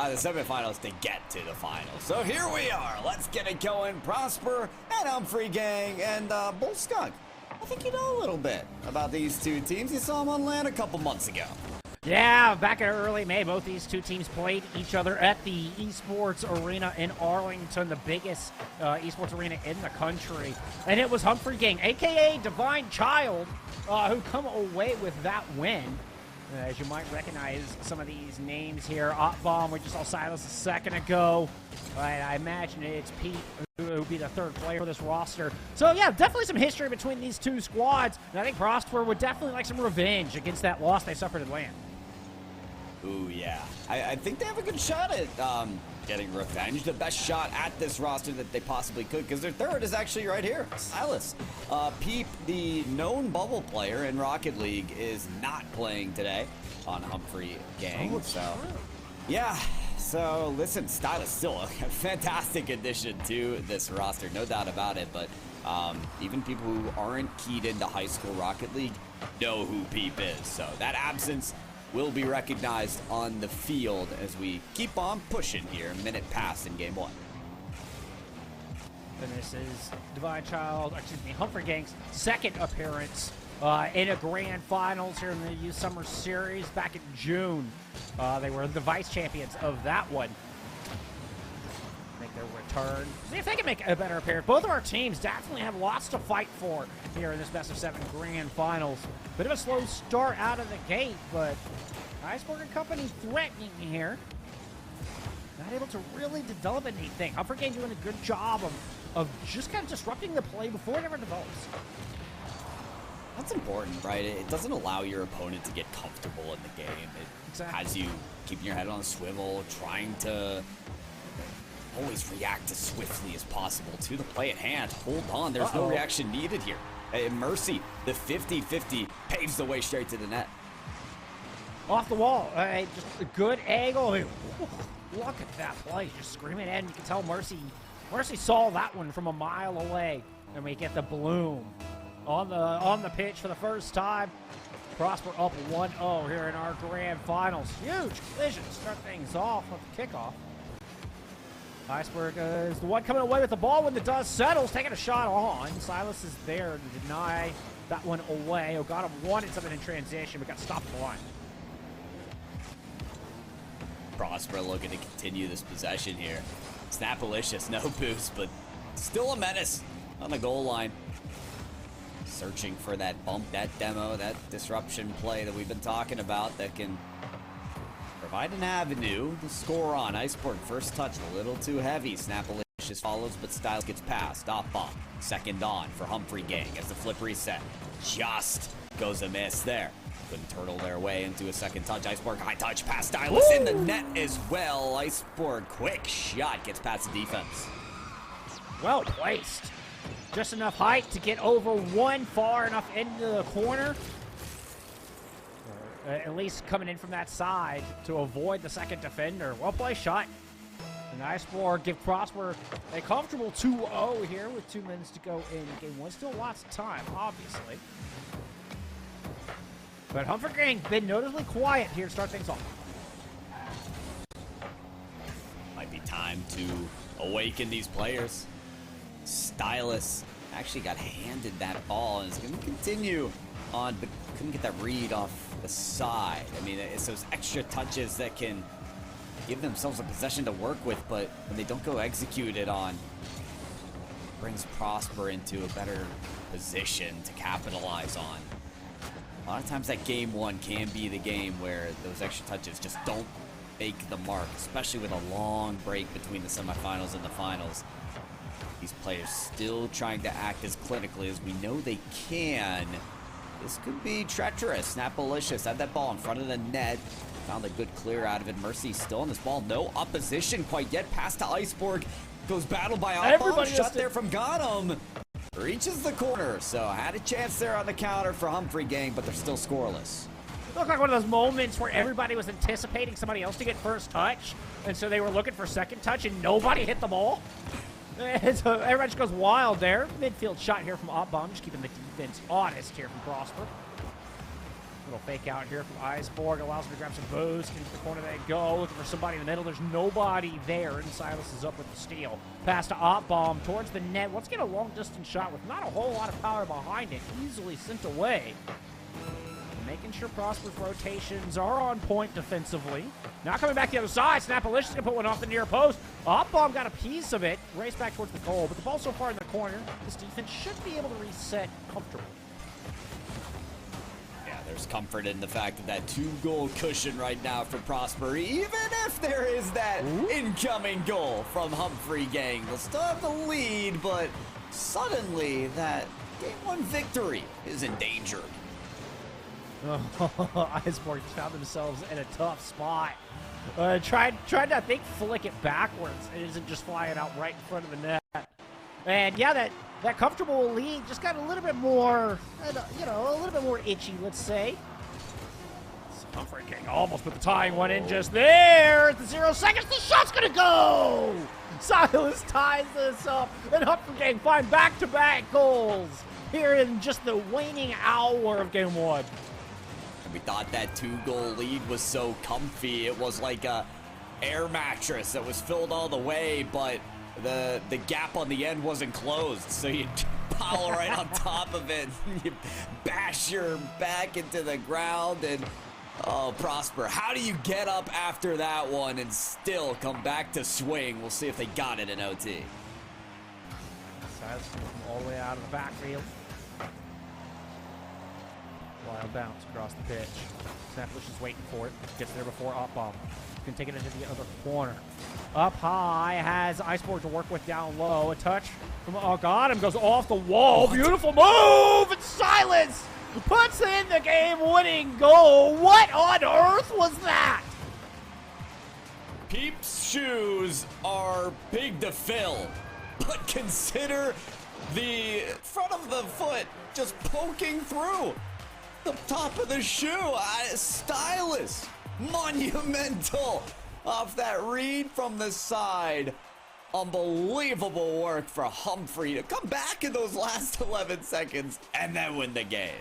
the semifinals to get to the finals. So here we are. Let's get it going. Prosper and Humprey gang and Bull Skunk. I think you know a little bit about these two teams. You saw them on land a couple months ago. Yeah, back in early May, both these two teams played each other at the Esports Arena in Arlington, the biggest esports arena in the country. And it was Humprey gang, a.k.a. Divine Child, who come away with that win. As you might recognize some of these names here. Bomb, we just saw Silas a second ago. I imagine it's Pete, who would be the third player for this roster. So yeah, definitely some history between these two squads. And I think Prosper would definitely like some revenge against that loss they suffered in land. Ooh, yeah. I think they have a good shot at getting revenge. The best shot at this roster that they possibly could, because their third is actually right here. Silas. Peep, the known bubble player in Rocket League, is not playing today on Humprey gang. Oh, so, yeah. So, listen, Silas still a fantastic addition to this roster, no doubt about it. But even people who aren't keyed into high school Rocket League know who Peep is. So that absence will be recognized on the field as we keep on pushing here. A minute past in game one. And this is Humprey Gang's second appearance in a grand finals here in the Youth Summer Series back in June. They were the vice champions of that one. Make their return. See if they can make a better appearance. Both of our teams definitely have lots to fight for here in this best of 7 grand finals. Bit of a slow start out of the gate, but Iceberg and Company threatening here. Not able to really develop anything. Humprey Gang doing a good job of just kind of disrupting the play before it ever develops. That's important, right? It doesn't allow your opponent to get comfortable in the game. It has you keeping your head on a swivel, trying to always react as swiftly as possible to the play at hand. Hold on, there's no reaction needed here. Mercy, the 50-50 paves the way straight to the net. Off the wall, just a good angle. Look at that play, just screaming in. You can tell Mercy saw that one from a mile away. And we get the bloom on the pitch for the first time. Prosper up 1-0 here in our grand finals. Huge collision to start things off with the kickoff. Iceberg is the one coming away with the ball when the dust settles, taking a shot on. Silas is there to deny that one away. Ogata wanted something in transition, but got stopped at the line. Prosper looking to continue this possession here. Snapalicious, no boost, but still a menace on the goal line. Searching for that bump, that demo, that disruption play that we've been talking about that can provide an avenue to score on. Iceberg first touch a little too heavy. Snapalicious follows, but Styles gets past. Off bomb. Second on for Humprey Gang as the flip reset. Just goes a miss there. Couldn't turtle their way into a second touch. Iceberg high touch past Stylus in the net as well. Iceberg quick shot gets past the defense. Well placed. Just enough height to get over one, far enough into the corner. At least coming in from that side to avoid the second defender. Well played shot. And Iceberg give Prosper a comfortable 2-0 here with 2 minutes to go in game one. Still lots of time, obviously. But Humprey Gang been noticeably quiet here to start things off. Might be time to awaken these players. Stylus actually got handed that ball and is going to continue on, but couldn't get that read off the side. I mean, it's those extra touches that can give themselves a possession to work with, but when they don't go execute it on, brings Prosper into a better position to capitalize on. A lot of times that game one can be the game where those extra touches just don't make the mark, especially with a long break between the semifinals and the finals. These players still trying to act as clinically as we know they can. This could be treacherous. Snapalicious had that ball in front of the net. Found a good clear out of it. Mercy still on this ball. No opposition quite yet. Pass to Iceberg. Goes battled by Alpha. Shot there from Gotham. Reaches the corner. So had a chance there on the counter for Humprey Gang, but they're still scoreless. It looked like one of those moments where everybody was anticipating somebody else to get first touch, and so they were looking for second touch, and nobody hit the ball. And so everybody just goes wild there. Midfield shot here from Bomb, just keeping the defense honest here from Prosper. Little fake out here from Iceborg. Allows him to grab some boost. Into the corner they go. Looking for somebody in the middle. There's nobody there. And Silas is up with the steal. Pass to Op Bomb towards the net. Let's get a long distance shot with not a whole lot of power behind it. Easily sent away. Making sure Prosper's rotations are on point defensively. Now coming back the other side. Snapalicious going to put one off the near post. Op Bomb got a piece of it. Race back towards the goal. But the ball's so far in the corner, this defense should be able to reset comfortably. There's comfort in the fact of that 2-goal cushion right now for Prosper, even if there is that incoming goal from Humprey gang. They'll still have the lead, but suddenly that game 1 victory is endangered. Iceborg found themselves in a tough spot. Tried to, I think, flick it backwards. It isn't just flying out right in front of the net. And yeah, that comfortable lead just got a little bit more, a little bit more itchy, let's say. Humprey King almost put the tying one in just there. At the 0 seconds, the shot's gonna go! Silas ties this up, and Humprey King find back-to-back goals here in just the waning hour of game 1. And we thought that 2-goal lead was so comfy. It was like a air mattress that was filled all the way, but the gap on the end wasn't closed, so you pile right on top of it. You bash your back into the ground, and oh, Prosper, how do you get up after that one and still come back to swing? We'll see if they got it in OT. Silas all the way out of the backfield. Wild bounce across the pitch. Snapbush is waiting for it. Gets there before Op Bomb. Can take it into the other corner. Up high has Iceborg to work with down low. A touch from Him goes off the wall. Beautiful move! And Silas puts in the game-winning goal. What on earth was that? Peep's shoes are big to fill, but consider the front of the foot just poking through the top of the shoe. Stylish, monumental off that read from the side. Unbelievable work for Humprey to come back in those last 11 seconds and then win the game.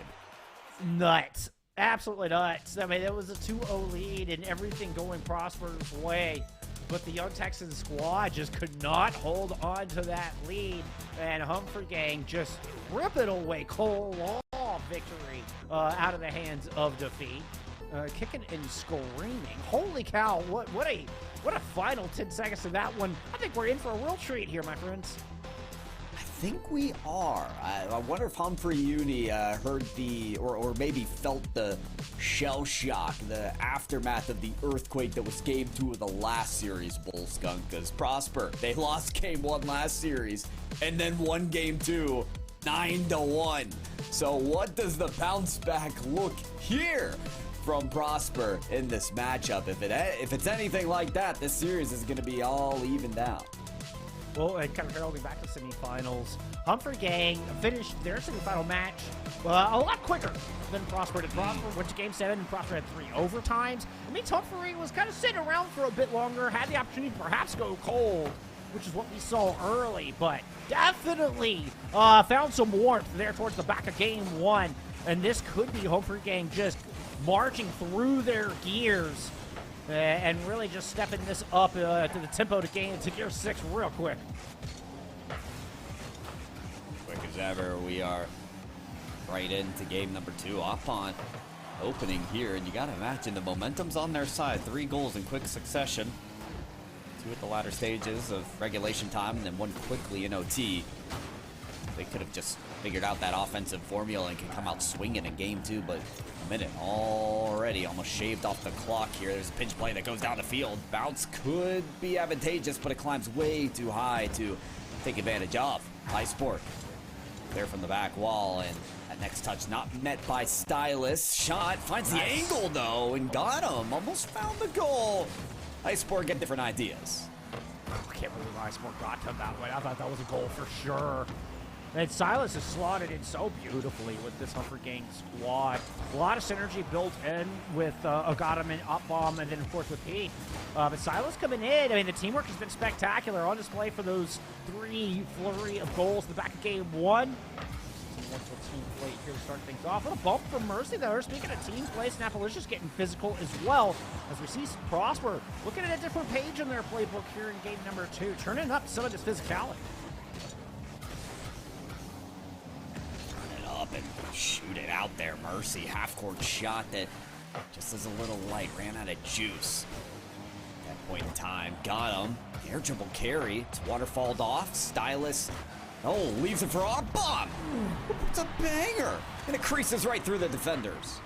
Nuts. Absolutely nuts. I mean, it was a 2-0 lead and everything going Prosper's way. But the Young Texan squad just could not hold on to that lead. And Humprey gang just ripping away Cole Law victory out of the hands of defeat. Kicking and screaming. Holy cow, what a final 10 seconds to that one. I think we're in for a real treat here, my friends. I think we are. I wonder if Humprey Uni heard or maybe felt the shell shock, the aftermath of the earthquake that was game 2 of the last series, Bull Skunk. Because Prosper, they lost game 1 last series and then won game 2 9-1. So what does the bounce back look here from Prosper in this matchup? If it's anything like that, this series is going to be all evened out. Well, and kind of heralding back to semifinals, Humprey gang finished their semifinal match a lot quicker than Prosper did. Prosper went to game 7 and Prosper had 3 overtimes. It means Humprey was kind of sitting around for a bit longer, had the opportunity to perhaps go cold, which is what we saw early, but definitely found some warmth there towards the back of game 1. And this could be Humprey gang just marching through their gears and really just stepping this up to the tempo to gear 6 real quick. Quick as ever, we are right into game number 2. Opon opening here, and you gotta imagine the momentum's on their side. 3 goals in quick succession. 2 at the latter stages of regulation time, and then 1 quickly in OT. They could have just figured out that offensive formula and can come out swinging in game 2, but a minute already almost shaved off the clock here. There's a pinch play that goes down the field. Bounce could be advantageous, but it climbs way too high to take advantage of. Iceborg there from the back wall, and that next touch not met by Stylus. Shot finds the angle though and got him. Almost found the goal. Iceborg get different ideas. I can't believe Iceborg got him that way. I thought that was a goal for sure. And Silas is slotted in so beautifully with this Humprey gang squad. A lot of synergy built in with Agadim and Upbomb, and then of course with Pete. But Silas coming in, I mean, the teamwork has been spectacular on display for those 3 flurry of goals in the back of game 1. Wonderful team play here to start things off. What a bump from Mercy there. Speaking of team play, Snapalicious getting physical as well, as we see Prosper looking at a different page in their playbook here in game number 2, turning up some of this physicality. Turn it up and shoot it out there. Mercy, half-court shot that just is a little light, ran out of juice. At that point in time, got him. Air dribble carry, it's waterfalled off. Stylus, oh, leaves it for a bomb. It's a banger. And it creases right through the defenders.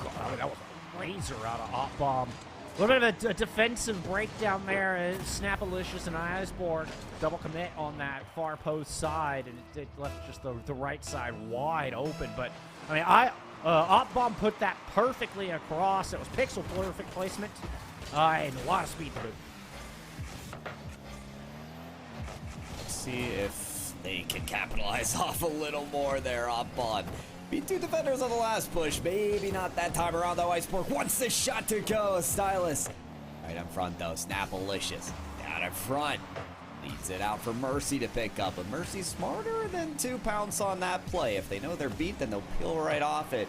God, that was a razor out of Hot Bomb. A little bit of a defensive breakdown there as Snapalicious and Iceborg double commit on that far post side, and it left just the right side wide open. But, I mean, Hot Bomb put that perfectly across. It was pixel perfect placement and a lot of speed to boot. See if they can capitalize off a little more there. Hotbomb beat 2 defenders on the last push. Maybe not that time around, though. Iceborg wants this shot to go. Stylus right in front, though. Snapalicious down in front. Leads it out for Mercy to pick up. But Mercy's smarter than 2 pounce on that play. If they know they're beat, then they'll peel right off it.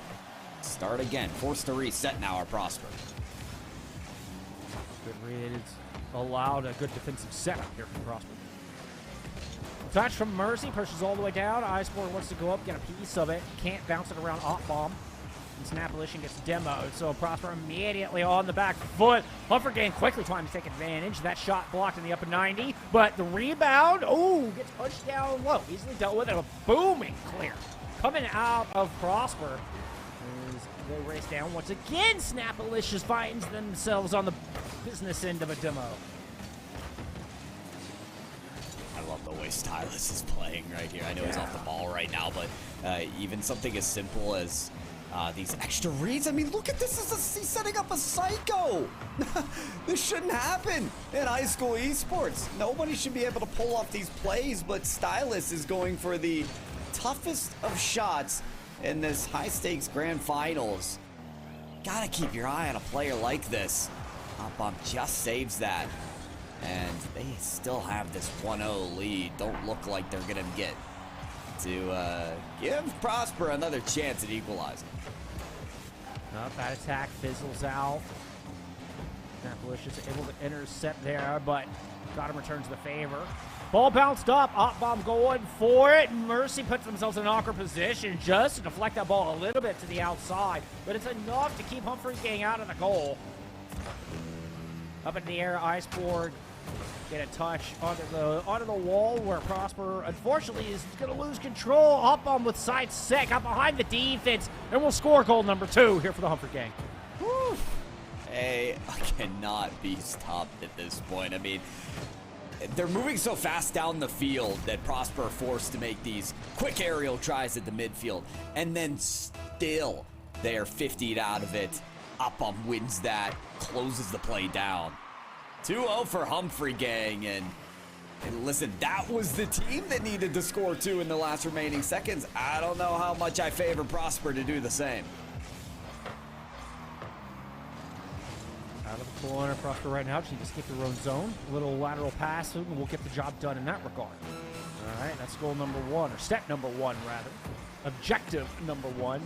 Start again. Forced to reset now, our Prosper. Good read. It's allowed a good defensive setup here from Prosper. Touch from Mercy, pushes all the way down. Iceborg wants to go up, get a piece of it. Can't bounce it around Hot Bomb. And Snapalicious gets demoed, so Prosper immediately on the back foot. Humprey Gang quickly trying to take advantage. That shot blocked in the upper 90, but the rebound, oh, gets punched down low. Easily dealt with, and a booming clear coming out of Prosper. As they race down once again, Snapalicious finds themselves on the business end of a demo. I love the way Stylus is playing right here. I know he's off the ball right now, but even something as simple as these extra reads. I mean, look at this. He's setting up a psycho. This shouldn't happen in high school esports. Nobody should be able to pull off these plays, but Stylus is going for the toughest of shots in this high-stakes grand finals. Gotta keep your eye on a player like this. Hot Bomb just saves that. And they still have this 1-0 lead. Don't look like they're going to get to give Prosper another chance at equalizing. That attack fizzles out. Snapalicious able to intercept there, but got him returns the favor. Ball bounced up. Hot Bomb going for it. Mercy puts themselves in an awkward position just to deflect that ball a little bit to the outside, but it's enough to keep Humprey Gang out of the goal. Up in the air, Iceborg get a touch onto the wall where Prosper, unfortunately, is going to lose control. Hot Bomb with side set, got behind the defense, and will score goal number 2 here for the Humprey Gang. Whew. Hey, I cannot be stopped at this point. I mean, they're moving so fast down the field that Prosper are forced to make these quick aerial tries at the midfield, and then still they're 50'd out of it. Hot Bomb wins that, closes the play down. 2-0 for Humprey Gang, and listen, that was the team that needed to score 2 in the last remaining seconds. I don't know how much I favor Prosper to do the same. Out of the corner, Prosper right now just need to skip their own zone. A little lateral pass, and we'll get the job done in that regard. All right, that's goal number 1, or step number 1, rather. Objective number 1.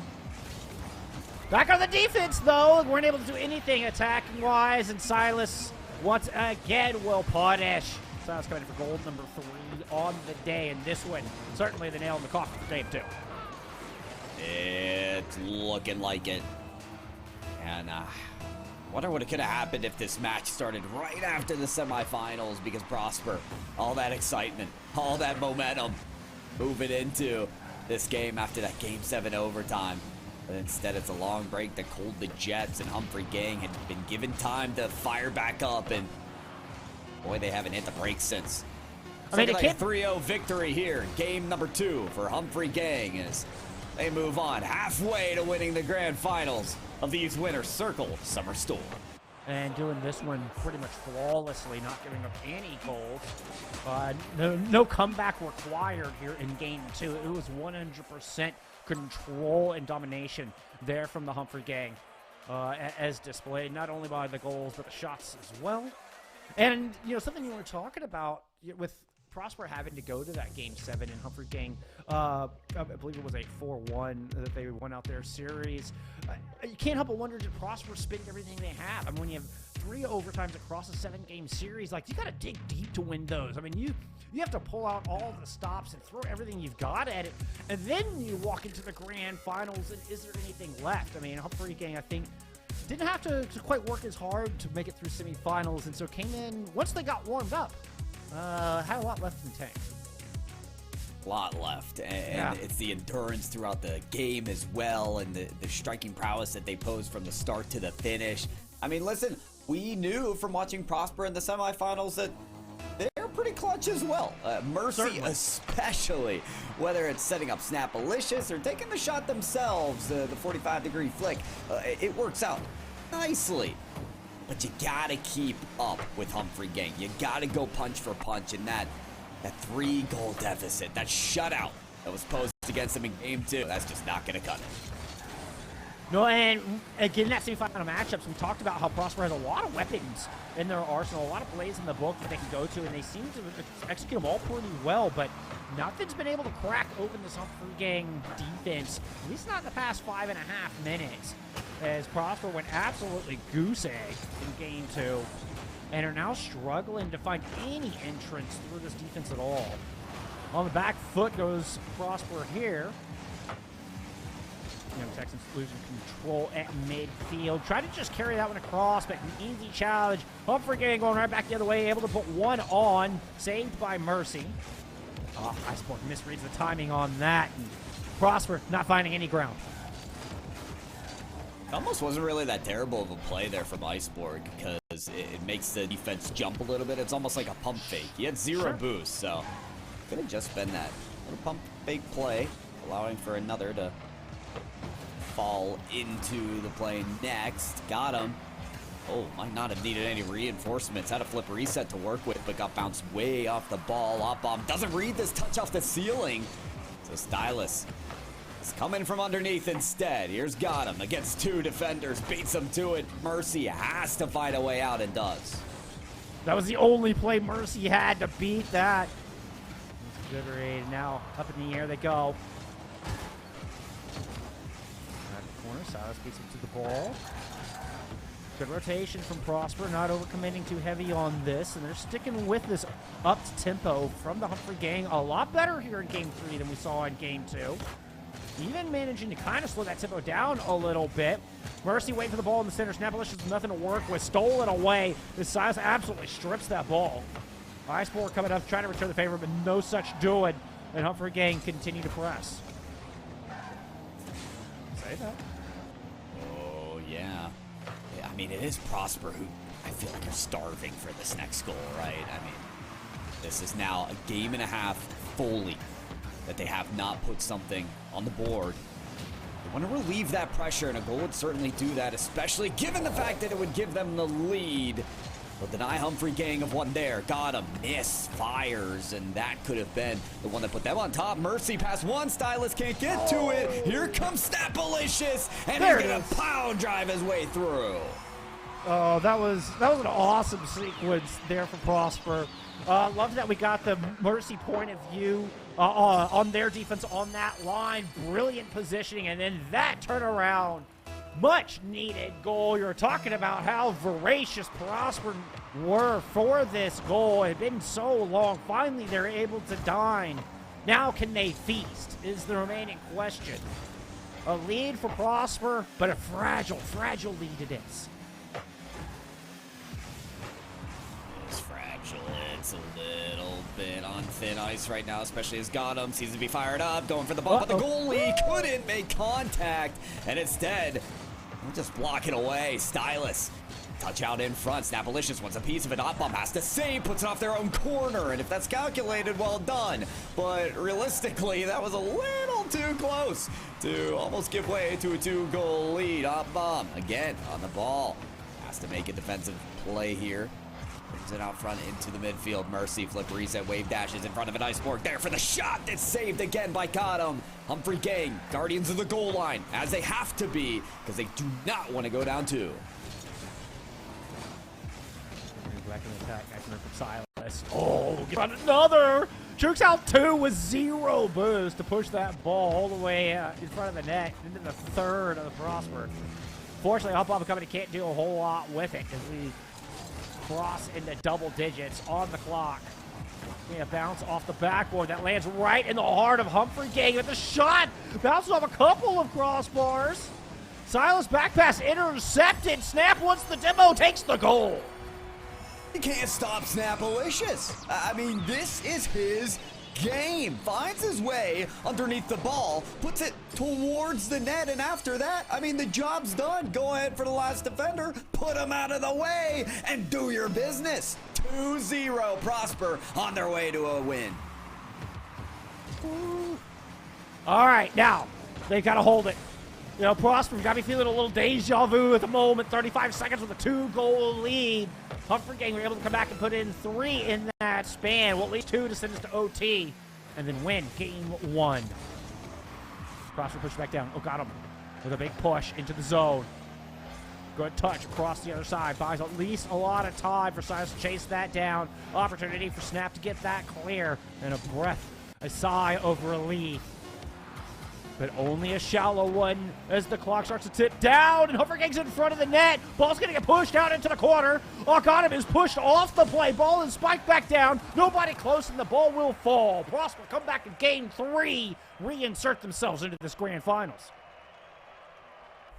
Back on the defense, though. Weren't able to do anything attacking-wise, and Silas once again will punish. Silas coming in for goal number 3 on the day, and this one certainly the nail in the coffin for game 2. It's looking like it. And wonder what could have happened if this match started right after the semifinals, because Prosper, all that excitement, all that momentum, moving into this game after that Game 7 overtime. But instead, it's a long break that cooled the Jets, and Humprey Gang had been given time to fire back up, and boy, they haven't hit the brakes since. I mean, like a 3-0 victory here, game number 2 for Humprey Gang as they move on halfway to winning the grand finals of the Youth Winners Circle Summer Storm. And doing this one pretty much flawlessly, not giving up any goals. No comeback required here in game 2. It was 100% control and domination there from the Humprey Gang, as displayed not only by the goals but the shots as well. And you know, something you were talking about with Prosper having to go to that Game 7 in Humprey Gang, I believe it was a 4-1 that they won out their series. You can't help but wonder, did Prosper spend everything they have? I mean, when you have 3 overtimes across a 7-game series, like, you got to dig deep to win those. I mean, you have to pull out all the stops and throw everything you've got at it, and then you walk into the grand finals, and is there anything left? I mean, Humprey Gang, I think, didn't have to quite work as hard to make it through semifinals, and so came in, once they got warmed up, had a lot left in the tank. A lot left, and it's the endurance throughout the game as well, and the striking prowess that they posed from the start to the finish. I mean, listen, we knew from watching Prosper in the semifinals that they're pretty clutch as well. Mercy Certainly. especially, whether it's setting up Snapalicious or taking the shot themselves, the 45-degree flick, it works out nicely. But you gotta keep up with Humprey Gang. You gotta go punch for punch, and that 3-goal deficit, that shutout that was posed against them in Game 2, that's just not gonna cut it. No, and again, that semifinal matchups, we talked about how Prosper has a lot of weapons in their arsenal, a lot of plays in the book that they can go to, and they seem to execute them all pretty well, but nothing's been able to crack open this Humprey Gang defense, at least not in the past 5.5 minutes, as Prosper went absolutely goose egg in Game 2, and are now struggling to find any entrance through this defense at all. On the back foot goes Prosper here. Texans losing control at midfield. Try to just carry that one across, but an easy challenge. Humprey Gang going right back the other way, able to put one on. Saved by Mercy. Iceborne misreads the timing on that. And Prosper not finding any ground. It almost wasn't really that terrible of a play there from Iceborne, because it makes the defense jump a little bit. It's almost like a pump fake. He had 0 boost, so could have just been that little pump fake play, allowing for another to fall into the play next. Got him. Oh, might not have needed any reinforcements. Had a flip reset to work with, but got bounced way off the ball. Up bomb doesn't read this touch off the ceiling. So Stylus is coming from underneath instead. Here's got him against 2 defenders. Beats him to it. Mercy has to find a way out, and does. That was the only play Mercy had to beat that. Liberated. Now up in the air they go. Silas beats him to the ball. Good rotation from Prosper, not overcommitting too heavy on this, and they're sticking with this upped tempo from the Humprey Gang. A lot better here in Game 3 than we saw in Game 2. Even managing to kind of slow that tempo down a little bit. Mercy waiting for the ball in the center. Snapalicious with nothing to work with. Stolen away. This Silas absolutely strips that ball. Iceborne coming up, trying to return the favor, but no such doing. And Humprey Gang continue to press. Say that. Yeah. I mean, it is Prosper who I feel like are starving for this next goal, right? I mean, this is now a game and a half fully that they have not put something on the board. They want to relieve that pressure, and a goal would certainly do that, especially given the fact that it would give them the lead. But deny Humprey Gang of one there. Got him. Miss. Fires. And that could have been the one that put them on top. Mercy past one. Stylus can't get to it. Here comes Snapalicious. And he's going to pound drive his way through. Oh, that was an awesome sequence there for Prosper. Love that we got the Mercy point of view on their defense on that line. Brilliant positioning. And then that turnaround. Much needed goal. You're talking about how voracious Prosper were for this goal. It had been so long. Finally, they're able to dine. Now can they feast is the remaining question. A lead for Prosper, but a fragile lead it is. It's fragile. It's a little bit on thin ice right now, especially as Gotham seems to be fired up, going for the bump, but the goalie couldn't make contact, and instead, we'll just block it away. Stylus, touch out in front. Snapalicious wants a piece of it. Op bomb has to save, puts it off their own corner, and if that's calculated, well done. But realistically, that was a little too close to almost give way to a 2-goal lead. Op bomb again on the ball, has to make a defensive play here. Brings it out front into the midfield. Mercy, flip reset, wave dashes in front of an Iceborne. There for the shot that's saved again by Gotham. Humprey Gang, guardians of the goal line, as they have to be, because they do not want to go down 2. Back in the attack, from Silas. Stylus. Oh, get on another. Jukes out 2 with 0 boost to push that ball all the way in front of the net into the third of the Prosper. Fortunately, Up Up Company can't do a whole lot with it as we cross into double digits on the clock. We have bounce off the backboard that lands right in the heart of Humprey Gang with the shot. Bounces off a couple of crossbars. Silas back pass intercepted. Snap once the demo takes the goal. You can't stop Snapalicious. I mean, this is his game. Finds his way underneath the ball, puts it towards the net, and after that, I mean, the job's done. Go ahead for the last defender, put him out of the way, and do your business. 2-0 Prosper on their way to a win. All right, now they got to hold it. You know, Prosper got me feeling a little deja vu at the moment. 35 seconds with a 2-goal lead. Humprey Gang were able to come back and put in 3 in that span. Well, at least 2 to send us to OT and then win game 1. Prosper pushed back down. Oh, got him with a big push into the zone. Good touch across the other side. Buys at least a lot of time for Silas to chase that down. Opportunity for Snap to get that clear. And a breath, a sigh of relief. But only a shallow one as the clock starts to tick down, and Humprey Gang's in front of the net. Ball's going to get pushed out into the corner. Got him is pushed off the play. Ball is spiked back down. Nobody close, and the ball will fall. Prosper come back in game 3, reinsert themselves into this grand finals.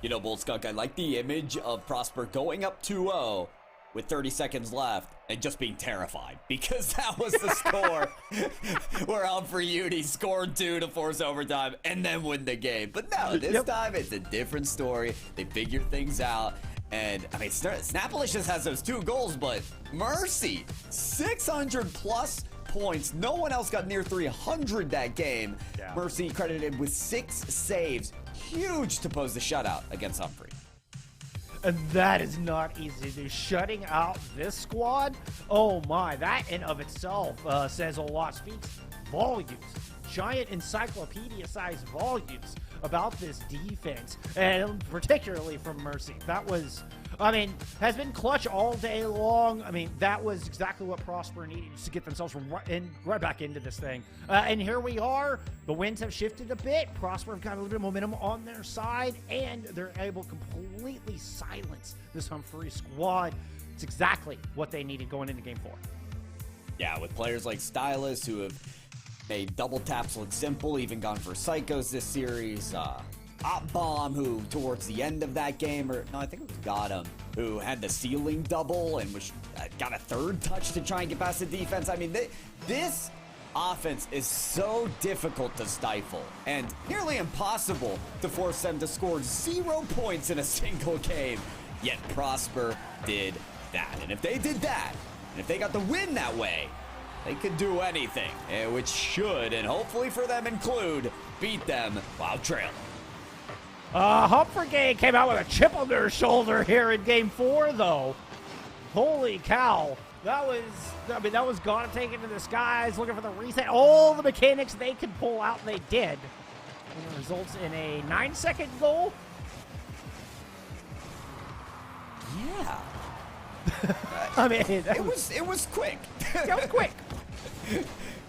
You know, Bold Skunk, I like the image of Prosper going up 2-0 with 30 seconds left and just being terrified, because that was the score where Humprey Uni scored 2 to force overtime and then win the game. But no, this time it's a different story. They figure things out. And, I mean, Snapalicious has those 2 goals, but Mercy, 600 plus points. No one else got near 300 that game. Yeah. Mercy credited with 6 saves. Huge to pose the shutout against Humprey. And that is not easy. They're shutting out this squad. Oh my, that in of itself says a lot. Speaks volumes. Giant encyclopedia-sized volumes about this defense, and particularly from Mercy. That was, I mean, has been clutch all day long. I mean, that was exactly what Prosper needed to get themselves right back into this thing. And here we are. The winds have shifted a bit. Prosper have got a little bit of momentum on their side, and they're able to completely silence this Humprey squad. It's exactly what they needed going into Game 4. Yeah, with players like Stylus who have made double taps look simple, even gone for psychos this series. Op Bomb, who towards the end of that game, or no, I think it was Gotham, who had the ceiling double and was got a 3rd touch to try and get past the defense. I mean, this offense is so difficult to stifle and nearly impossible to force them to score 0 points in a single game. Yet Prosper did that. And if they did that, and if they got the win that way, they could do anything, which should, and hopefully for them include, beat them while trailing. Humprey Gang came out with a chip on their shoulder here in Game 4, though. Holy cow. That was gone to take it to the skies, looking for the reset. All the mechanics they could pull out, they did. And it results in a 9-second goal. Yeah. I mean, it was quick. It was quick.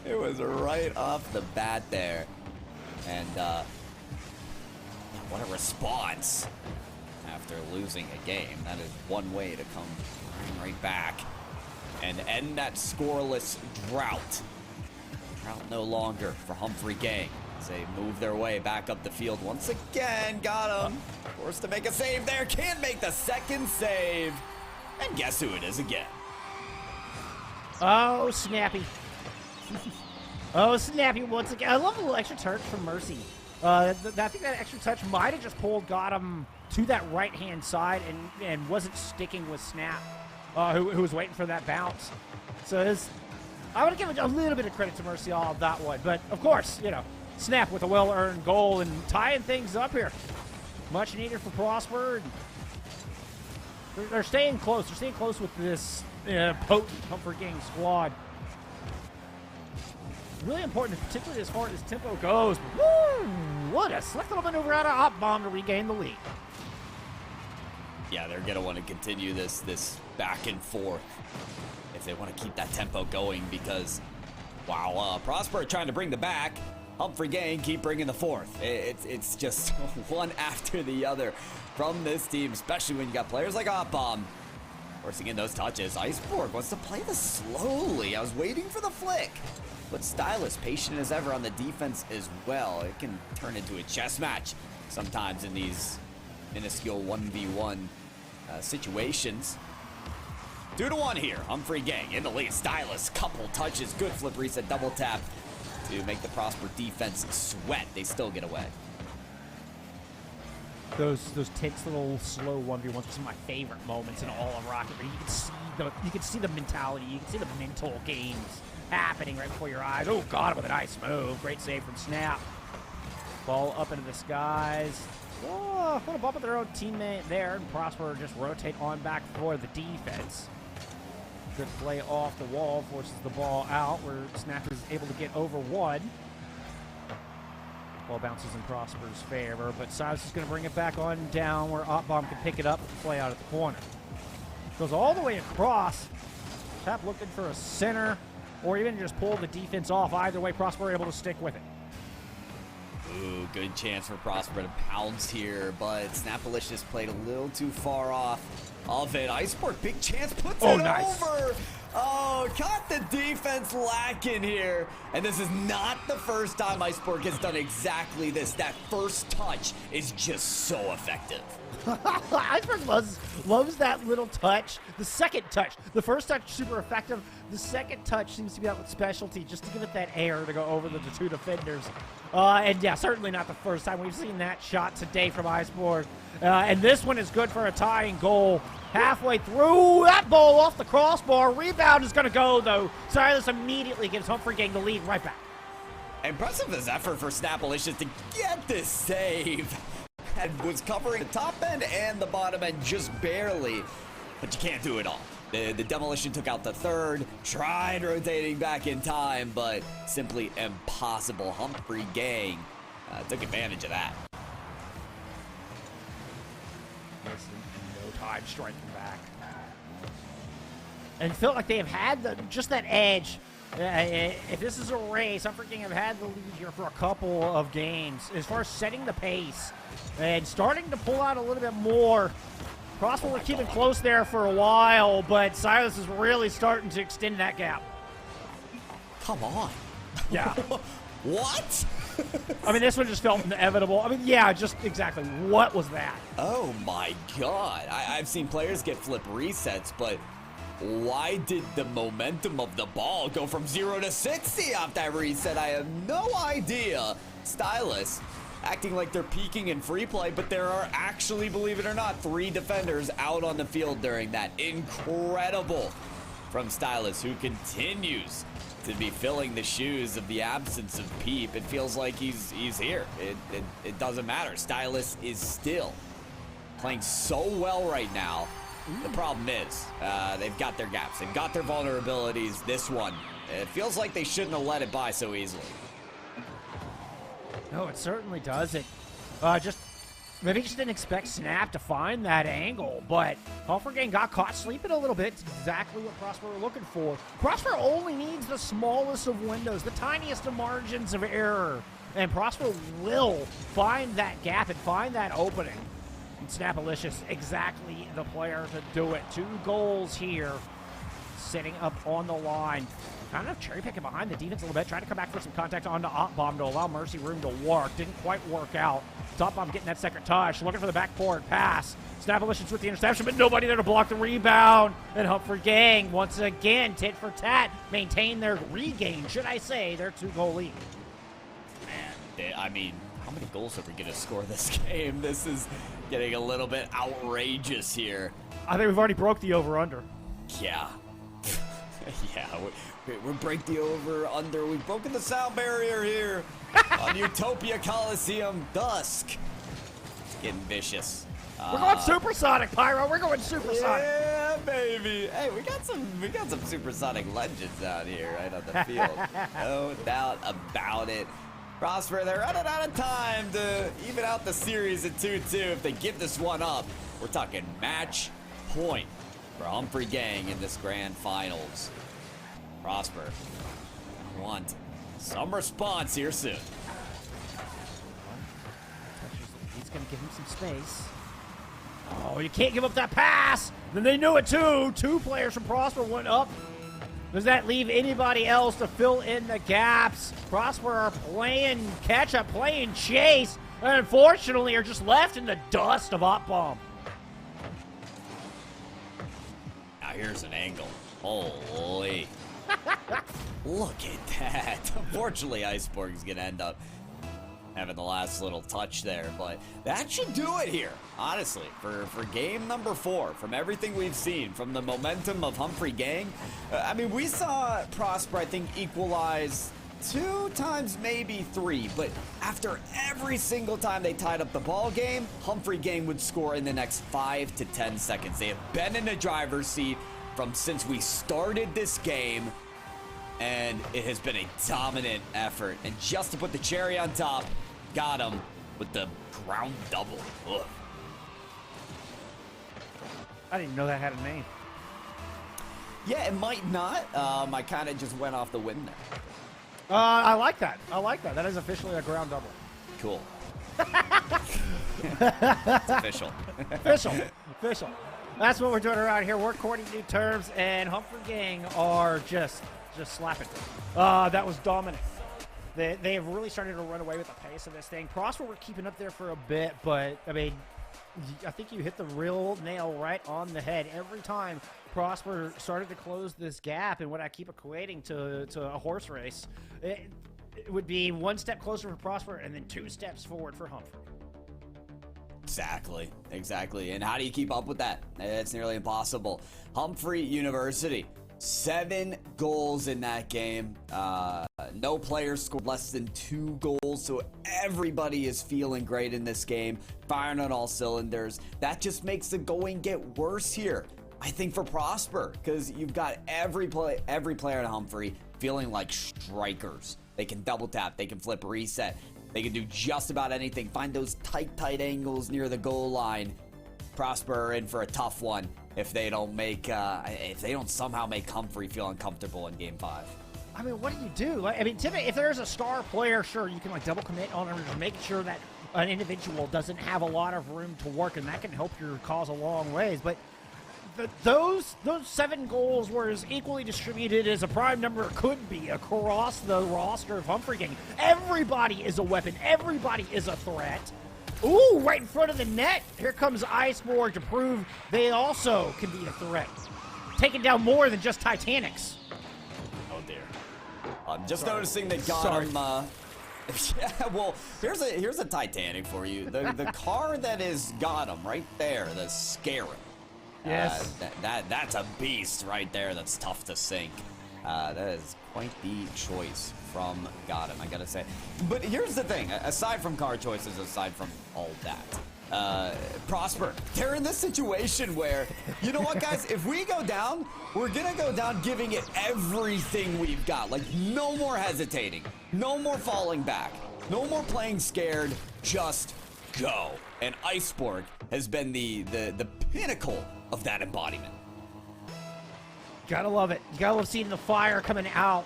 It was right off the bat there. And what a response after losing a game. That is one way to come right back and end that scoreless drought. Drought no longer for Humprey Gang as they move their way back up the field once again. Got him. Forced to make a save there. Can't make the 2nd save. And guess who it is again? Oh, Snappy. Oh, Snappy once again. I love a little extra touch from Mercy. I think that extra touch might have just got him to that right-hand side and wasn't sticking with Snap, who was waiting for that bounce. So I would give a little bit of credit to Mercy on that one. But, of course, you know, Snap with a well-earned goal and tying things up here. Much needed for Prosper. They're staying close. They're staying close with this potent Humprey Gang squad. Really important, particularly as far as tempo goes. Woo! What a select little maneuver out of Op Bomb to regain the lead. Yeah, they're gonna want to continue this back and forth if they want to keep that tempo going, because wow, Prosper trying to bring the back. Humprey gang keep bringing the fourth. It's just one after the other from this team, especially when you got players like Hotbomb forcing in those touches. Iceborg wants to play this slowly. I was waiting for the flick, but Stylus patient as ever on the defense as well. It can turn into a chess match sometimes in these minuscule 1v1 situations. 2-1 here. Humprey gang in the lead. Stylus, couple touches, good flip reset, double tap to make the Prosper defense sweat. They still get away. Those tense little slow 1v1s are some of my favorite moments in all of Rocket. But you can see the mentality, you can see the mental games happening right before your eyes. Oh God, with a nice move, great save from Snap. Ball up into the skies. Oh, a little bump with their own teammate there, and Prosper just rotate on back for the defense. Good play off the wall, forces the ball out, where Snap is able to get over one. Ball bounces in Prosper's favor, but Silas is going to bring it back on down where Opbomb can pick it up with the play out at the corner. Goes all the way across. Tap looking for a center, or even just pull the defense off. Either way, Prosper able to stick with it. Ooh, good chance for Prosper to pounce here, but Snapalicious played a little too far off of it. Iceport, big chance, puts it nice. over. Oh, caught the defense lacking here. And this is not the first time Iceport has done exactly this. That first touch is just so effective. Iceberg loves that little touch. The second touch. The first touch, super effective. The second touch seems to be out with specialty, just to give it that air to go over the two defenders. And yeah, certainly not the first time we've seen that shot today from Iceborg. And this one is good for a tying goal. Halfway through, that ball off the crossbar. Rebound is going to go, though. Silas immediately gives Humprey gang the lead right back. Impressive as effort for Snapalicious to get this save. And was covering the top end and the bottom end just barely, but you can't do it all. The Demolition took out the third, tried rotating back in time, but simply impossible. Humprey gang took advantage of that. No time striking back. And felt like they have had just that edge. If this is a race, Humprey gang have had the lead here for a couple of games. As far as setting the pace and starting to pull out a little bit more. Prosper were keeping close there for a while, but Silas is really starting to extend that gap. Come on. Yeah. What? I mean, this one just felt inevitable. I mean, yeah, just exactly. What was that? Oh my God. I've seen players get flip resets, but why did the momentum of the ball go from 0 to 60 off that reset? I have no idea. Stylus acting like they're peaking in free play, but there are actually, believe it or not, 3 defenders out on the field during that. Incredible from Stylus, who continues to be filling the shoes of the absence of Peep. It feels like he's here. It doesn't matter. Stylus is still playing so well right now. The problem is they've got their gaps. They've got their vulnerabilities. This one, it feels like they shouldn't have let it by so easily. No, it certainly doesn't. Maybe just didn't expect Snap to find that angle, but Humprey gang got caught sleeping a little bit. It's exactly what Prosper were looking for. Prosper only needs the smallest of windows, the tiniest of margins of error, and Prosper will find that gap and find that opening. And Snapalicious, exactly the player to do it. 2 goals here, sitting up on the line. Kind of cherry picking behind the defense a little bit, trying to come back for some contact onto Opbomb to allow Mercy room to work. Didn't quite work out. Opbomb getting that second touch, looking for the backboard pass. Snapalicious with the interception, but nobody there to block the rebound. And Humprey gang, once again, tit for tat, maintain their regain, should I say, their 2-goal lead. Man, I mean, how many goals are we going to score this game? This is getting a little bit outrageous here. I think we've already broke the over-under. Yeah. Yeah, we break the over-under. We've broken the sound barrier here on Utopia Coliseum Dusk. It's getting vicious. We're going supersonic, Pyro. We're going supersonic. Yeah, baby. Hey, we got some supersonic legends out here right on the field. No doubt about it. Prosper, they're running out of time to even out the series at 2-2 if they give this one up. We're talking match point for Humprey Gang in this grand finals. Prosper, want some response here soon. He's going to give him some space. Oh, you can't give up that pass. Then they knew it too. 2 players from Prosper went up. Does that leave anybody else to fill in the gaps? Prosper are playing catch-up, playing chase, and unfortunately are just left in the dust of Op Bomb. Now here's an angle. Holy. Look at that. Unfortunately, Iceborg is going to end up having the last little touch there, but that should do it here, honestly, for game number 4. From everything we've seen, from the momentum of Humprey Gang, I mean, we saw Prosper, I think, equalize 2 times, maybe 3, but after every single time they tied up the ball game, Humprey Gang would score in the next 5 to 10 seconds. They have been in the driver's seat from since we started this game, and it has been a dominant effort. And just to put the cherry on top, got him with the ground double. Ugh. I didn't even know that had a name. Yeah, it might not. I kind of just went off the wind there. I like that. I like that. That is officially a ground double. Cool. It's official. Official. That's what we're doing around here. We're courting new terms, and Humprey Gang are just slapping. That was dominant. They have really started to run away with the pace of this thing. Prosper were keeping up there for a bit, but, I mean, I think you hit the real nail right on the head. Every time Prosper started to close this gap, and what I keep equating to a horse race, it would be 1 step closer for Prosper and then 2 steps forward for Humprey. Exactly. And how do you keep up with that? It's nearly impossible. Humprey University, 7 goals in that game. No players scored less than 2 goals, so everybody is feeling great in this game, firing on all cylinders. That just makes the going get worse here, I think, for Prosper, because you've got every player in Humprey feeling like strikers. They can double tap, they can flip reset, they can do just about anything. Find those tight angles near the goal line. Prosper are in for a tough one if they don't somehow make Humprey feel uncomfortable in Game 5. I mean, what do you do? Like, I mean, typically, if there's a star player, sure, you can like double commit on him, making sure that an individual doesn't have a lot of room to work, and that can help your cause a long ways. But those 7 goals were as equally distributed as a prime number could be across the roster of Humprey Gang. Everybody is a weapon. Everybody is a threat. Ooh, right in front of the net. Here comes Iceborg to prove they also can be a threat. Taking down more than just Titanics. Oh, dear. I'm just noticing that got him. Yeah, well, here's a Titanic for you. The car that is got him right there, the Scarab. Yes. That's a beast right there. That's tough to sink. That is quite the choice from Gotham, I gotta say. But here's the thing, aside from car choices, aside from all that, Prosper, they're in this situation where, you know what, guys, if we go down, we're gonna go down giving it everything we've got. Like, no more hesitating, no more falling back, no more playing scared, just go. And Iceborg has been the pinnacle of that embodiment. Gotta love it. You gotta love seeing the fire coming out.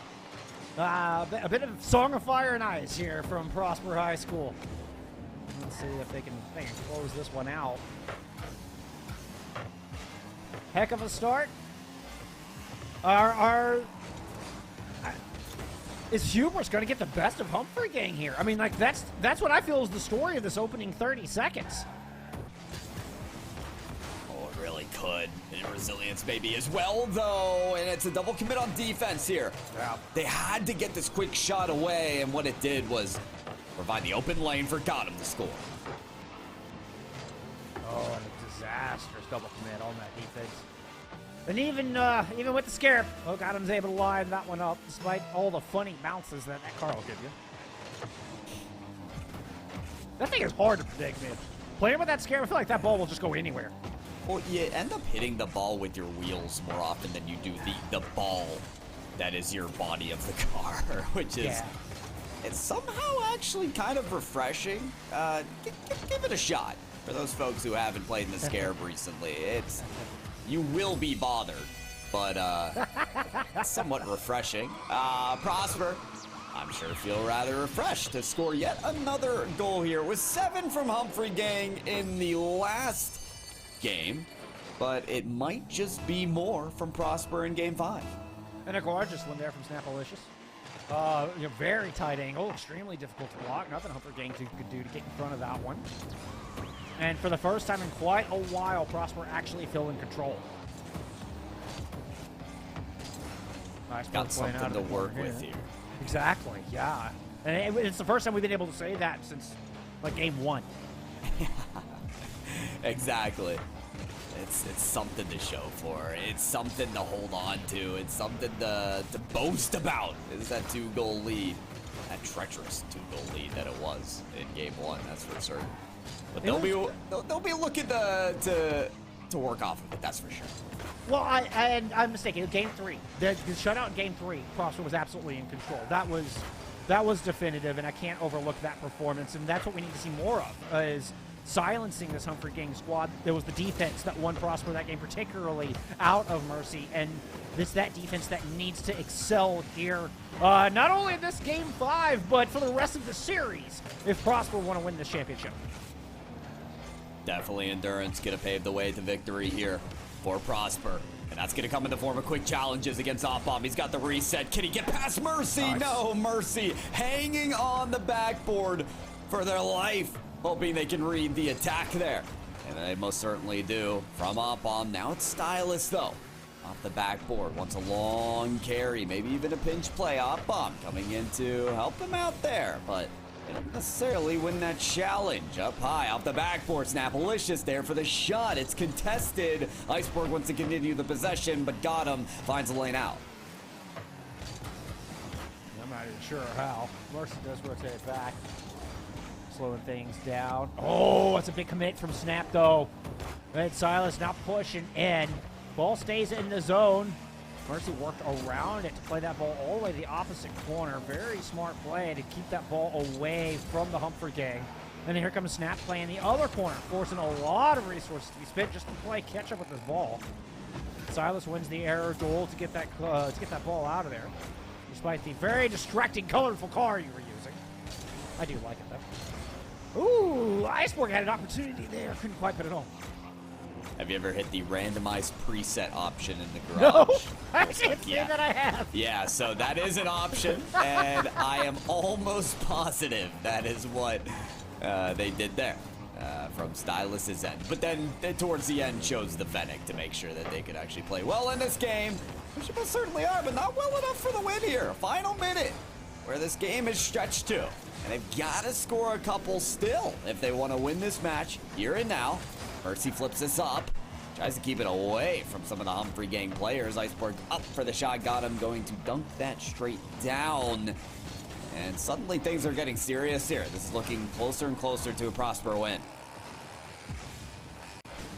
A bit of Song of Fire and Ice here from Prosper High School. Let's see if they can close this one out. Heck of a start. Is Hubris going to get the best of Humprey Gang here? I mean, like, that's what I feel is the story of this opening 30 seconds. Really could. And resilience maybe as well, though. And it's a double commit on defense here. Yeah. They had to get this quick shot away, and what it did was provide the open lane for Gotham to score. Oh, and a disastrous double commit on that defense. And even with the Scarab, Gotham's able to line that one up, despite all the funny bounces that car will give you. That thing is hard to predict, man. Playing with that Scarab, I feel like that ball will just go anywhere. Well, you end up hitting the ball with your wheels more often than you do the ball that is your body of the car, which is it's somehow actually kind of refreshing. Give it a shot. For those folks who haven't played in the Scarab recently, you will be bothered, but somewhat refreshing. Prosper, I'm sure feel rather refreshed to score yet another goal here with 7 from Humprey gang in the last game, but it might just be more from Prosper in game 5. And a gorgeous one there from Snapalicious. Very tight angle, extremely difficult to block. Nothing Humprey gang could do to get in front of that one. And for the first time in quite a while, Prosper actually feel in control. Nice Got something to work with here. Exactly, yeah. And it's the first time we've been able to say that since, like, game 1. Exactly. It's something to show for. It's something to hold on to. It's something to boast about. Is that 2-goal lead. That treacherous 2-goal lead that it was in game 1, that's for certain. But they'll be looking to work off of it, that's for sure. Well, I'm mistaken. Game 3, the shutout in game 3, Prosper was absolutely in control. That was definitive, and I can't overlook that performance. And that's what we need to see more of, is silencing this Humprey gang squad. There was the defense that won Prosper that game, particularly out of Mercy, and that defense that needs to excel here, not only in this game 5, but for the rest of the series, if Prosper want to win this championship. Definitely endurance gonna pave the way to victory here for Prosper. And that's gonna come in the form of quick challenges against Opbomb. He's got the reset. Can he get past Mercy? Nice. No, Mercy hanging on the backboard for their life, hoping they can read the attack there. And they most certainly do from Opbomb. Now it's Stylus though. Off the backboard, wants a long carry, maybe even a pinch play. Opbomb coming in to help him out there, but they don't necessarily win that challenge. Up high, off the backboard, Snapalicious there for the shot. It's contested. Iceberg wants to continue the possession, but got him. Finds a lane out. I'm not even sure how. Mercy does rotate back, slowing things down. Oh, that's a big commit from Snap, though. Red Silas now pushing in. Ball stays in the zone. Mercy worked around it to play that ball all the way to the opposite corner. Very smart play to keep that ball away from the Humprey gang. And then here comes Snap playing the other corner, forcing a lot of resources to be spent just to play catch up with this ball. Silas wins the error goal to get that ball out of there, despite the very distracting, colorful car you were using. I do like it though. Ooh, Iceberg had an opportunity there, couldn't quite put it on. Have you ever hit the randomized preset option in the garage? No, I can't say that I have. Yeah, so that is an option, and I am almost positive that is what they did there from Stylus's end. But then towards the end chose the Fennec to make sure that they could actually play well in this game, which most certainly are, but not well enough for the win here. Final minute where this game is stretched to, and they've got to score a couple still if they want to win this match here and now. Mercy flips this up, tries to keep it away from some of the Humprey gang players. Iceberg up for the shot, got him, going to dunk that straight down. And suddenly things are getting serious here. This is looking closer and closer to a Prosper win.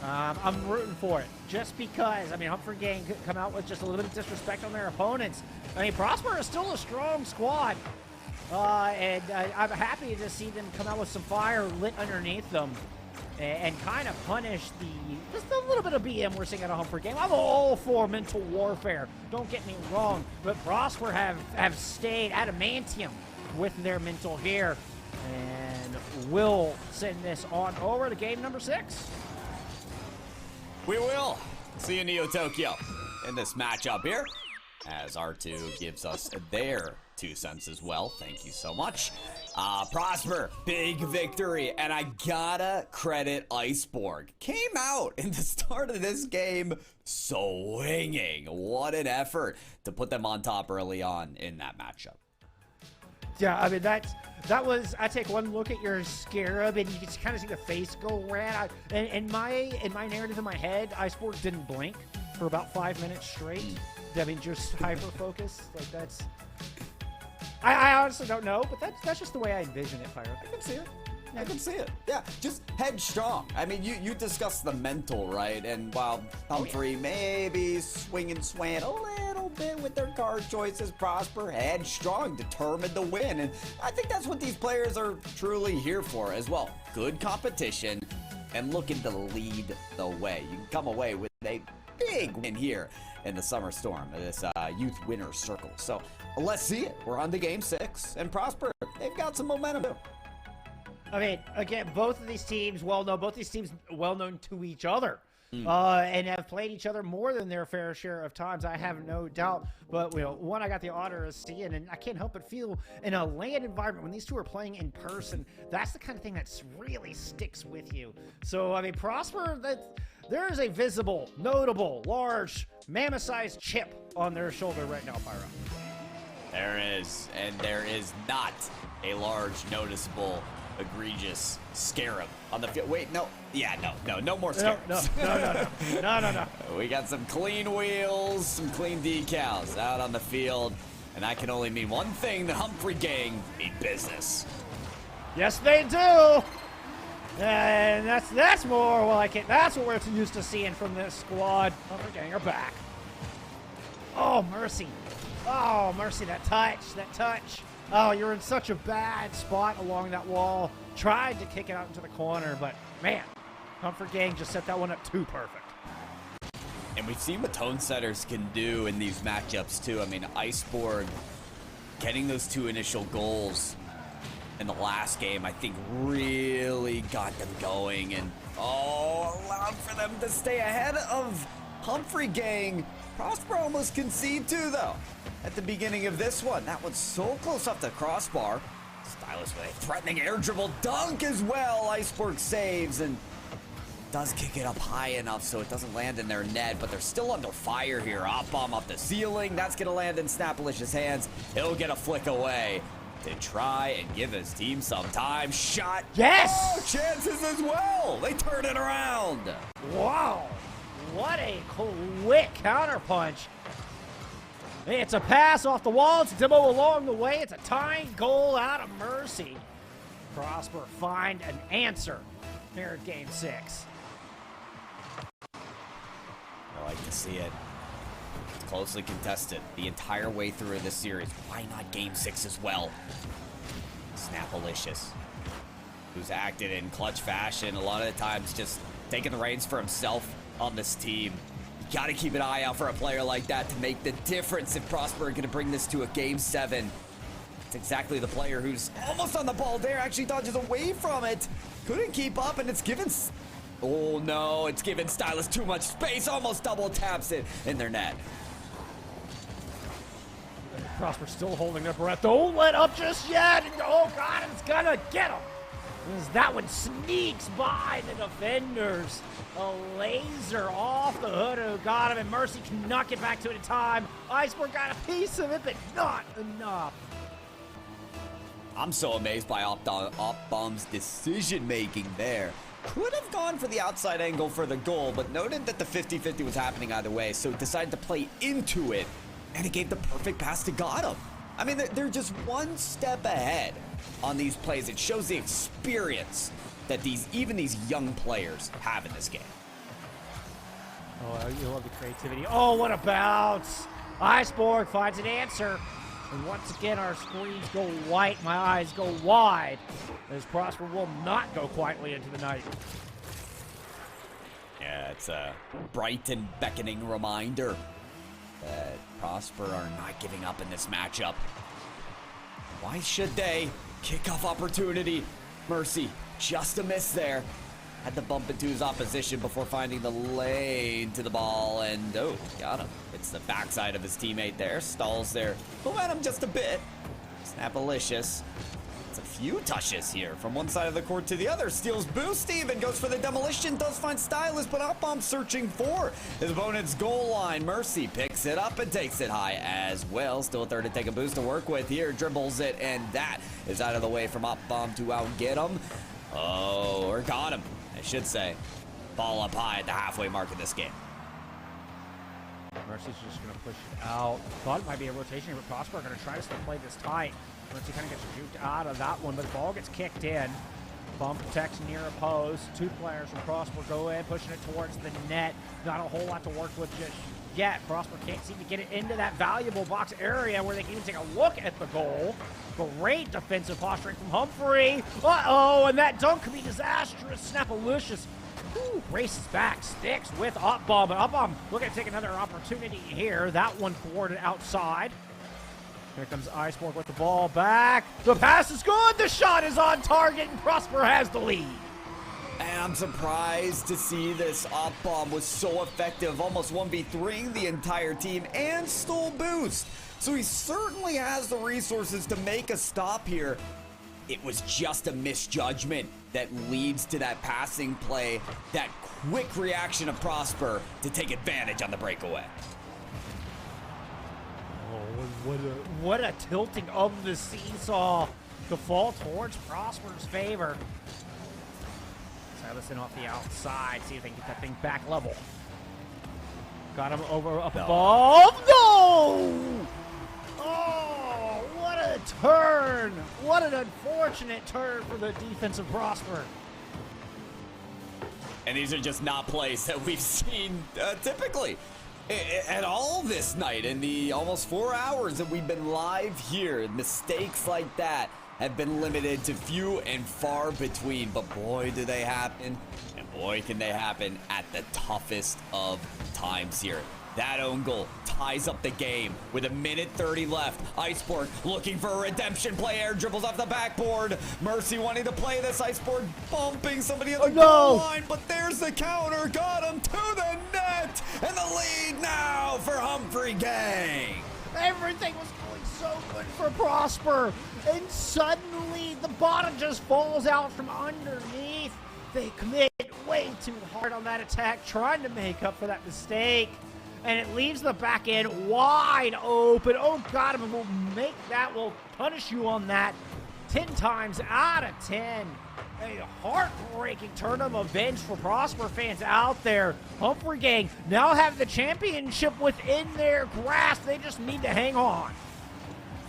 I'm rooting for it, just because, I mean, Humprey gang could come out with just a little bit of disrespect on their opponents. I mean, Prosper is still a strong squad, and I'm happy to see them come out with some fire lit underneath them. And kind of punish just a little bit of BM we're seeing at a Humprey game. I'm all for mental warfare, don't get me wrong, but Prosper have stayed adamantium with their mental here, and will send this on over to game number 6. We will see you, Neo Tokyo, in this matchup here, as R2 gives us their 2 cents as well. Thank you so much. Prosper, big victory, and I gotta credit Iceborg. Came out in the start of this game swinging. What an effort to put them on top early on in that matchup. Yeah, I mean, that was, I take one look at your Scarab, and you can kind of see the face go red. In my narrative in my head, Iceborg didn't blink for about 5 minutes straight. I mean, just hyper-focus. Like, that's... I honestly don't know, but that's just the way I envision it, Pyro. I can see it. I can see it. Yeah, just headstrong. I mean, you discussed the mental, right? And while Humprey maybe swing and swaying a little bit with their card choices, Prosper, headstrong, determined to win. And I think that's what these players are truly here for as well. Good competition, and looking to lead the way. You can come away with a big win here in the Summer Storm, this Youth Winner Circle. So let's see it. We're on to Game 6, and Prosper, they've got some momentum too. I mean, again, both of these teams well-known to each other. And have played each other more than their fair share of times, I have no doubt. But, one I got the honor of seeing, and I can't help but feel in a LAN environment, when these two are playing in person, that's the kind of thing that really sticks with you. So, I mean, Prosper, there is a visible, notable, large, mammoth-sized chip on their shoulder right now, Pyro. There is, and there is not a large, noticeable, egregious scarab on the field. Wait, no. Yeah, no more scarabs. No. We got some clean wheels, some clean decals out on the field, and that can only mean one thing: the Humprey gang mean business. Yes, they do. And that's more like it. That's what we're used to seeing from this squad. Humprey gang are back. Oh, mercy. Oh, mercy, that touch. Oh, you're in such a bad spot along that wall. Tried to kick it out into the corner, but man, Humprey gang just set that one up too perfect. And we've seen what tone setters can do in these matchups too. I mean, Iceborg getting those 2 initial goals in the last game, I think really got them going, and allowed for them to stay ahead of Humprey gang. Prosper almost conceded too, though, at the beginning of this one. That one's so close off the crossbar. Stylus with a threatening air dribble dunk as well. Iceborg saves and does kick it up high enough so it doesn't land in their net, but they're still under fire here. Op bomb off the ceiling. That's going to land in Snapalicious hands. He'll get a flick away to try and give his team some time. Shot. Yes! Oh, chances as well. They turn it around. Wow. What a quick counterpunch. It's a pass off the wall. It's a demo along the way. It's a tying goal out of mercy. Prosper find an answer here at Game 6. I like to see it. It's closely contested the entire way through this series. Why not Game 6 as well? Snapalicious, who's acted in clutch fashion, a lot of the times just taking the reins for himself on this team. You gotta keep an eye out for a player like that to make the difference if Prosper are gonna bring this to a Game 7. It's exactly the player who's almost on the ball there, actually dodges away from it. Couldn't keep up, and it's given... Oh no, it's given Stylus too much space, almost double taps it in their net. Prosper still holding their breath. Don't let up just yet. Oh God, it's gonna get him. As that one sneaks by the defenders. A laser off the hood who got him, and Mercy cannot get back to it in time. Iceborg got a piece of it, but not enough. I'm so amazed by Op-Bomb's decision-making there. Could have gone for the outside angle for the goal, but noted that the 50-50 was happening either way, so decided to play into it, and it gave the perfect pass to Gotham. I mean, they're just one step ahead on these plays. It shows the experience that even these young players have in this game. Oh, you love the creativity. Oh, what a bounce. Iceborg finds an answer. And once again, our screens go white, my eyes go wide, as Prosper will not go quietly into the night. Yeah, it's a bright and beckoning reminder that Prosper are not giving up in this matchup. Why should they? Kickoff opportunity. Mercy, just a miss there. Had to bump into his opposition before finding the lane to the ball, and oh, got him. It's the backside of his teammate there. Stalls their momentum just a bit. Snapalicious. It's a few touches here from one side of the court to the other. Steals boost even, goes for the demolition, does find Stylus, but Op-Bomb searching for his opponent's goal line. Mercy picks it up and takes it high as well. Still a third to take a boost to work with here. Dribbles it, and that is out of the way from Op-Bomb to outget him. Oh, or got him, I should say. Ball up high at the halfway mark of this game. Mercy's just going to push it out. Thought it might be a rotation here, but Prosper are going to try to still play this tight. Mercy kind of gets juked out of that one, but the ball gets kicked in. Bump protects near a post. 2 players from Prosper go in, pushing it towards the net. Not a whole lot to work with just yet. Prosper can't seem to get it into that valuable box area where they can even take a look at the goal. Great defensive posturing from Humprey. Uh-oh, and that dunk could be disastrous. Snapalicious Ooh, races back, sticks with Up-Bomb. Up-Bomb looking to take another opportunity here. That one thwarted outside. Here comes Iceborg with the ball back. The pass is good. The shot is on target, and Prosper has the lead. And I'm surprised to see this Up-Bomb was so effective, almost 1v3ing the entire team and stole boost. So he certainly has the resources to make a stop here. It was just a misjudgment that leads to that passing play, that quick reaction of Prosper to take advantage on the breakaway. Oh, what a tilting of the seesaw to fall towards Prosper's favor. Silas in off the outside, see if they can get that thing back level. Got him over up above. No! Oh, what a turn! What an unfortunate turn for the defensive Prosper. And these are just not plays that we've seen typically at all this night in the almost 4 hours that we've been live here. Mistakes like that have been limited to few and far between, but boy, do they happen, and boy, can they happen at the toughest of times here. That own goal ties up the game with 1:30 left. Iceborg looking for a redemption play. Air dribbles off the backboard. Mercy wanting to play this. Iceborg bumping somebody at the goal line, but there's the counter. Got him to the net, and the lead now for Humprey Gang. Everything was going so good for Prosper, and suddenly the bottom just falls out from underneath. They commit way too hard on that attack, trying to make up for that mistake. And it leaves the back end wide open. Oh, God, we'll punish you on that 10 times out of 10. A heartbreaking turn of events for Prosper fans out there. Humprey Gang now have the championship within their grasp. They just need to hang on.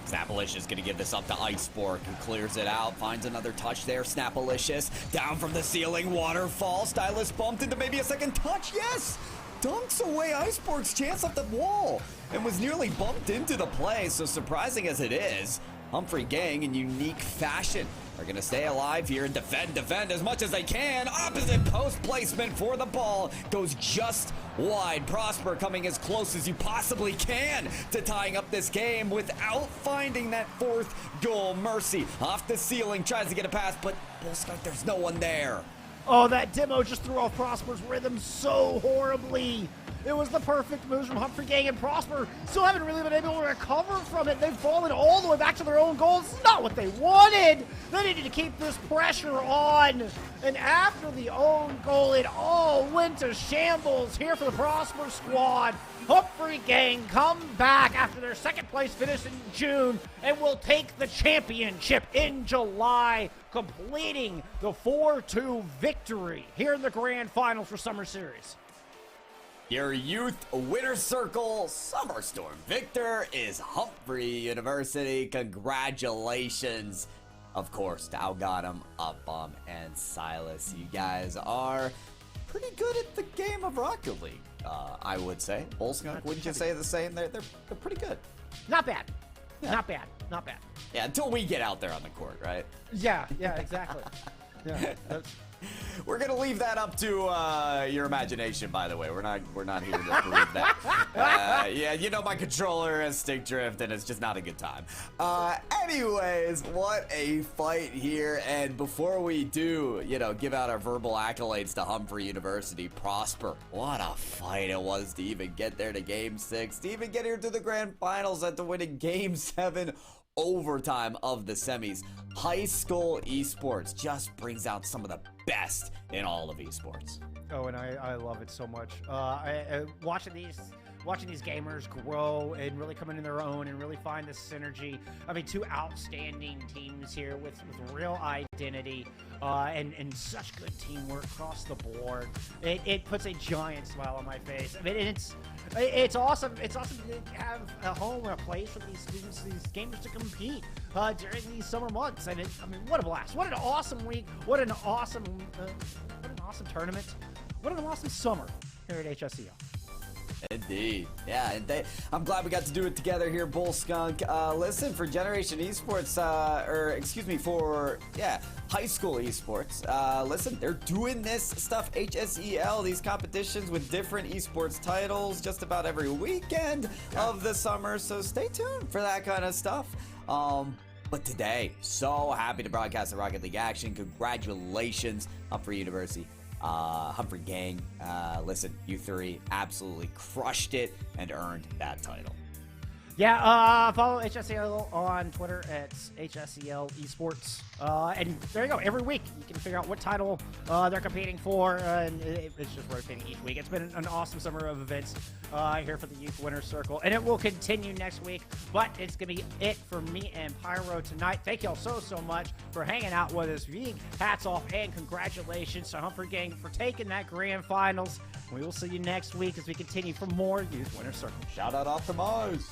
Snapalicious gonna give this up to Iceborg, who clears it out, finds another touch there. Snapalicious down from the ceiling, waterfall. Stylus bumped into maybe a second touch. Yes! Dunks away Iceborg's chance off the wall and was nearly bumped into the play. So surprising as it is, Humprey Gang in unique fashion are going to stay alive here and defend as much as they can. Opposite post placement for the ball goes just wide. Prosper coming as close as you possibly can to tying up this game without finding that fourth goal. Mercy off the ceiling, tries to get a pass, but Bullskite, there's no one there. Oh, that demo just threw off Prosper's rhythm so horribly. It was the perfect moves from Humprey Gang, and Prosper still haven't really been able to recover from it. They've fallen all the way back to their own goal. This is not what they wanted. They needed to keep this pressure on. And after the own goal, it all went to shambles here for the Prosper squad. Humprey Gang come back after their second place finish in June and will take the championship in July, completing the 4-2 victory here in the grand final for Summer Series. Your youth winner circle Summer Storm victor is Humprey University. Congratulations, of course, to Algotham, Up-Bomb, and Silas. You guys are pretty good at the game of Rocket League, I would say. Bullskunk, wouldn't you say the same? They're pretty good. Not bad. Yeah. Not bad. Not bad. Yeah, until we get out there on the court, right? Yeah, exactly. Yeah. We're gonna leave that up to your imagination. By the way, we're not here to prove that. Yeah, you know my controller has stick drift, and it's just not a good time. Anyways, what a fight here! And before we do, give out our verbal accolades to Humprey University, Prosper. What a fight it was to even get there to Game 6, to even get here to the grand finals, and to win in Game 7. Overtime of the semis. High School Esports just brings out some of the best in all of esports. Oh, and I love it so much. Watching these gamers grow and really come into their own and really find this synergy. I mean, two outstanding teams here with real identity and such good teamwork across the board. It puts a giant smile on my face. I mean, it's awesome. It's awesome to have a home or a place for these students, these gamers to compete during these summer months. And what a blast! What an awesome week! What an awesome tournament! What an awesome summer here at HSEL. Indeed. Yeah, and I'm glad we got to do it together here, Bull Skunk. Listen, for Generation Esports, High School Esports, listen, they're doing this stuff, HSEL, these competitions with different esports titles just about every weekend of the summer, so stay tuned for that kind of stuff. But today, so happy to broadcast the Rocket League action. Congratulations, Humprey University. Humprey gang, listen, you three absolutely crushed it and earned that title. Yeah, follow HSEL on Twitter at HSEL Esports. And there you go. Every week you can figure out what title they're competing for, and it's just rotating each week. It's been an awesome summer of events here for the Youth Winner's Circle, and it will continue next week. But it's going to be it for me and Pyro tonight. Thank y'all so much for hanging out with us. Big hats off and congratulations to Humprey Gang for taking that grand finals. We will see you next week as we continue for more Youth Winner's Circle. Shout out Optimize.